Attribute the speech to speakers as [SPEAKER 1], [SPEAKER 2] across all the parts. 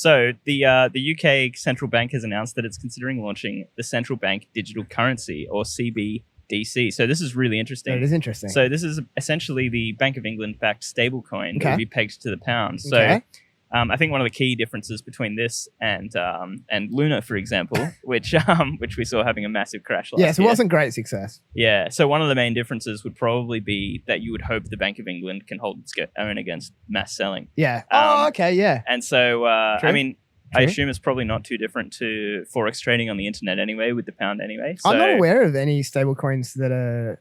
[SPEAKER 1] So the UK central bank has announced that it's considering launching the central bank digital currency, or CBDC. So this is really interesting.
[SPEAKER 2] It is interesting.
[SPEAKER 1] So this is essentially the Bank of England backed stablecoin that will be pegged to the pound. So
[SPEAKER 2] Okay.
[SPEAKER 1] I think one of the key differences between this and Luna, for example, which we saw having a massive crash last year.
[SPEAKER 2] Yes, it wasn't great success.
[SPEAKER 1] Yeah. So one of the main differences would probably be that you would hope the Bank of England can hold its own against mass selling.
[SPEAKER 2] Yeah. Okay. Yeah.
[SPEAKER 1] And so,
[SPEAKER 2] True.
[SPEAKER 1] I mean, I
[SPEAKER 2] True.
[SPEAKER 1] assume it's probably not too different to Forex trading on the internet anyway, with the pound anyway. So,
[SPEAKER 2] I'm not aware of any stablecoins that are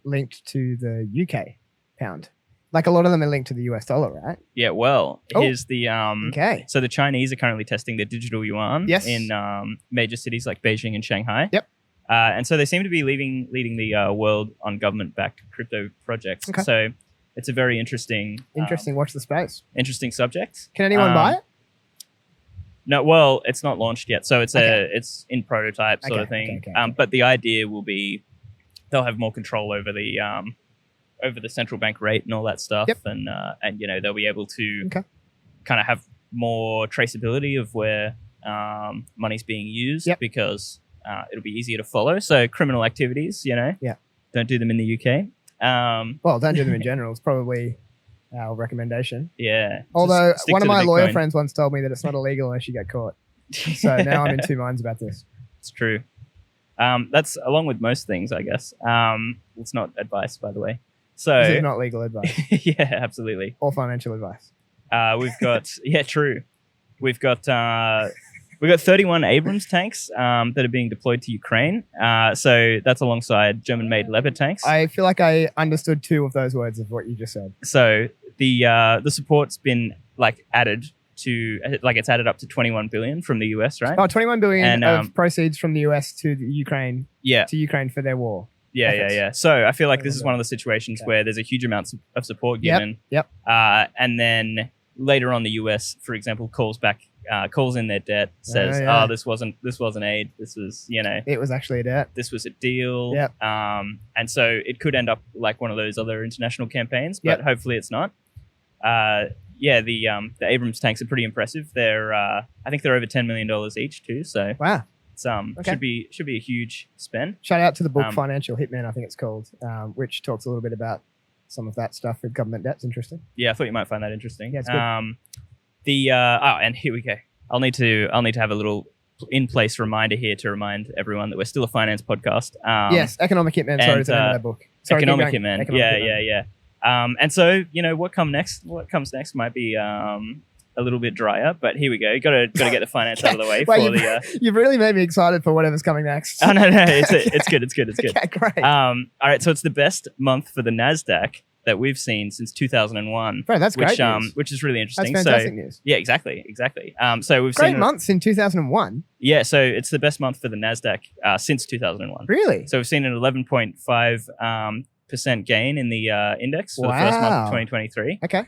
[SPEAKER 2] linked to the UK pound. Like a lot of them are linked to the US dollar, right?
[SPEAKER 1] Yeah, well, here's the...
[SPEAKER 2] Okay.
[SPEAKER 1] So the Chinese are currently testing the digital yuan in major cities like Beijing and Shanghai.
[SPEAKER 2] Yep.
[SPEAKER 1] And so they seem to be leading the world on government-backed crypto projects.
[SPEAKER 2] Okay.
[SPEAKER 1] So it's a very interesting...
[SPEAKER 2] Watch the space.
[SPEAKER 1] Interesting subject.
[SPEAKER 2] Can anyone buy it?
[SPEAKER 1] No, well, it's not launched yet. So it's
[SPEAKER 2] Okay.
[SPEAKER 1] it's in prototype sort of thing.
[SPEAKER 2] Okay.
[SPEAKER 1] But the idea will be they'll have more control over the central bank rate and all that stuff.
[SPEAKER 2] Yep.
[SPEAKER 1] And you know, they'll be able to
[SPEAKER 2] Okay.
[SPEAKER 1] kind of have more traceability of where money's being used because it'll be easier to follow. So criminal activities, you know, don't do them in the UK.
[SPEAKER 2] Well, don't do them in general. It's probably our recommendation.
[SPEAKER 1] Yeah.
[SPEAKER 2] Although
[SPEAKER 1] Just stick
[SPEAKER 2] one
[SPEAKER 1] to
[SPEAKER 2] of
[SPEAKER 1] the
[SPEAKER 2] my lawyer
[SPEAKER 1] Bitcoin.
[SPEAKER 2] friends once told me that it's not illegal unless you get caught. So now I'm in two minds about this.
[SPEAKER 1] It's true. That's along with most things, I guess. It's not advice, by the way. So
[SPEAKER 2] This is not legal advice
[SPEAKER 1] yeah, absolutely.
[SPEAKER 2] or financial advice.
[SPEAKER 1] We've got true. We've got 31 Abrams tanks that are being deployed to Ukraine. So that's alongside German-made Leopard tanks.
[SPEAKER 2] I feel like I understood two of those words of what you just said.
[SPEAKER 1] So the support's been added to it's added up to 21 billion from the US, right?
[SPEAKER 2] Oh, 21 billion
[SPEAKER 1] And,
[SPEAKER 2] of proceeds from the US to the Ukraine.
[SPEAKER 1] Yeah.
[SPEAKER 2] To Ukraine for their war.
[SPEAKER 1] Yeah. So I feel like this is one of the situations where there's a huge amount of support given.
[SPEAKER 2] Yep.
[SPEAKER 1] And then later on, the US, for example, calls in their debt, says, this wasn't aid. This was,
[SPEAKER 2] it was actually a debt.
[SPEAKER 1] This was a deal.
[SPEAKER 2] Yep.
[SPEAKER 1] And so it could end up like one of those other international campaigns, but hopefully it's not. The Abrams tanks are pretty impressive. They're I think they're over $10 million each too. So
[SPEAKER 2] wow.
[SPEAKER 1] It's should be a huge spend.
[SPEAKER 2] Shout out to the book Financial Hitman, I think it's called, which talks a little bit about some of that stuff with government debts. Interesting.
[SPEAKER 1] Yeah, I thought you might find that interesting.
[SPEAKER 2] Yeah, it's good.
[SPEAKER 1] And here we go. I'll need to have a little in-place reminder here to remind everyone that we're still a finance podcast.
[SPEAKER 2] Yes, Economic Hitman. Sorry, it's the name of that book. Sorry,
[SPEAKER 1] Economic Hitman. Yeah. And so what comes next might be a little bit drier, but here we go. Got to get the finance out of the way.
[SPEAKER 2] You've really made me excited for whatever's coming next.
[SPEAKER 1] Oh no, it's good.
[SPEAKER 2] Okay, great.
[SPEAKER 1] All right, so it's the best month for the Nasdaq that we've seen since 2001.
[SPEAKER 2] Bro, that's great news.
[SPEAKER 1] Which is really interesting.
[SPEAKER 2] That's fantastic news.
[SPEAKER 1] Yeah, exactly. So we've
[SPEAKER 2] great
[SPEAKER 1] seen
[SPEAKER 2] months in 2001.
[SPEAKER 1] Yeah, so it's the best month for the Nasdaq since 2001.
[SPEAKER 2] Really?
[SPEAKER 1] So we've seen an 11.5% gain in the index for the first month of 2023.
[SPEAKER 2] Okay.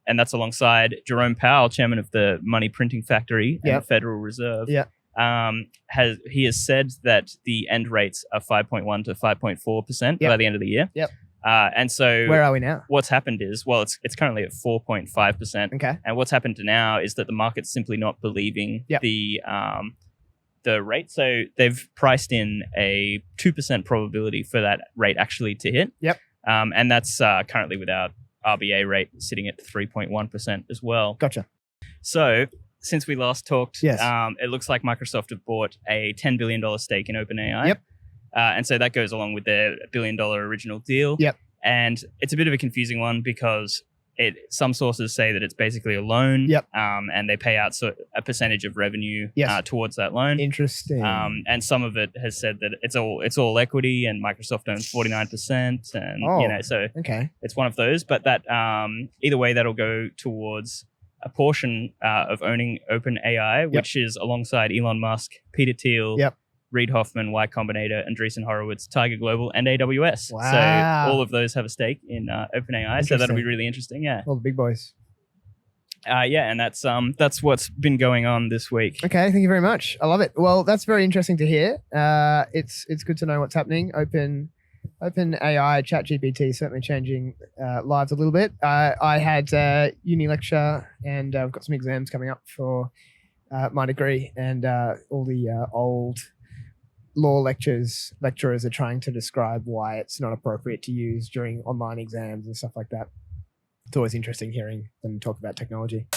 [SPEAKER 1] And that's alongside Jerome Powell, chairman of the Money Printing Factory and the Federal Reserve.
[SPEAKER 2] Yeah.
[SPEAKER 1] He has said that the end rates are 5.1 to 5.4% by the end of the year.
[SPEAKER 2] Yep.
[SPEAKER 1] And so
[SPEAKER 2] where are we now?
[SPEAKER 1] What's happened is, it's currently at 4.5%.
[SPEAKER 2] Okay.
[SPEAKER 1] And what's happened now is that the market's simply not believing the rate. So they've priced in a 2% probability for that rate actually to hit.
[SPEAKER 2] Yep.
[SPEAKER 1] And that's currently without RBA rate sitting at 3.1% as well.
[SPEAKER 2] Gotcha.
[SPEAKER 1] So since we last talked,
[SPEAKER 2] yes.
[SPEAKER 1] It looks like Microsoft have bought a $10 billion stake in OpenAI.
[SPEAKER 2] Yep.
[SPEAKER 1] And so that goes along with their $1 billion original deal.
[SPEAKER 2] Yep.
[SPEAKER 1] And it's a bit of a confusing one because some sources say that it's basically a loan.
[SPEAKER 2] Yep.
[SPEAKER 1] And they pay out a percentage of revenue towards that loan.
[SPEAKER 2] Interesting.
[SPEAKER 1] And some of it has said that it's all equity and Microsoft owns 49%. And so it's one of those. But that either way, that'll go towards a portion of owning OpenAI, which is alongside Elon Musk, Peter Thiel, Reid Hoffman, Y Combinator, Andreesen Horowitz, Tiger Global, and AWS.
[SPEAKER 2] Wow.
[SPEAKER 1] So all of those have a stake in OpenAI. So that'll be really interesting. Yeah.
[SPEAKER 2] All the big boys.
[SPEAKER 1] And that's what's been going on this week.
[SPEAKER 2] Okay, thank you very much. I love it. Well, that's very interesting to hear. It's good to know what's happening. OpenAI, ChatGPT certainly changing lives a little bit. I had a uni lecture, and I've got some exams coming up for my degree, and all the old law lecturers are trying to describe why it's not appropriate to use during online exams and stuff like that. It's always interesting hearing them talk about technology.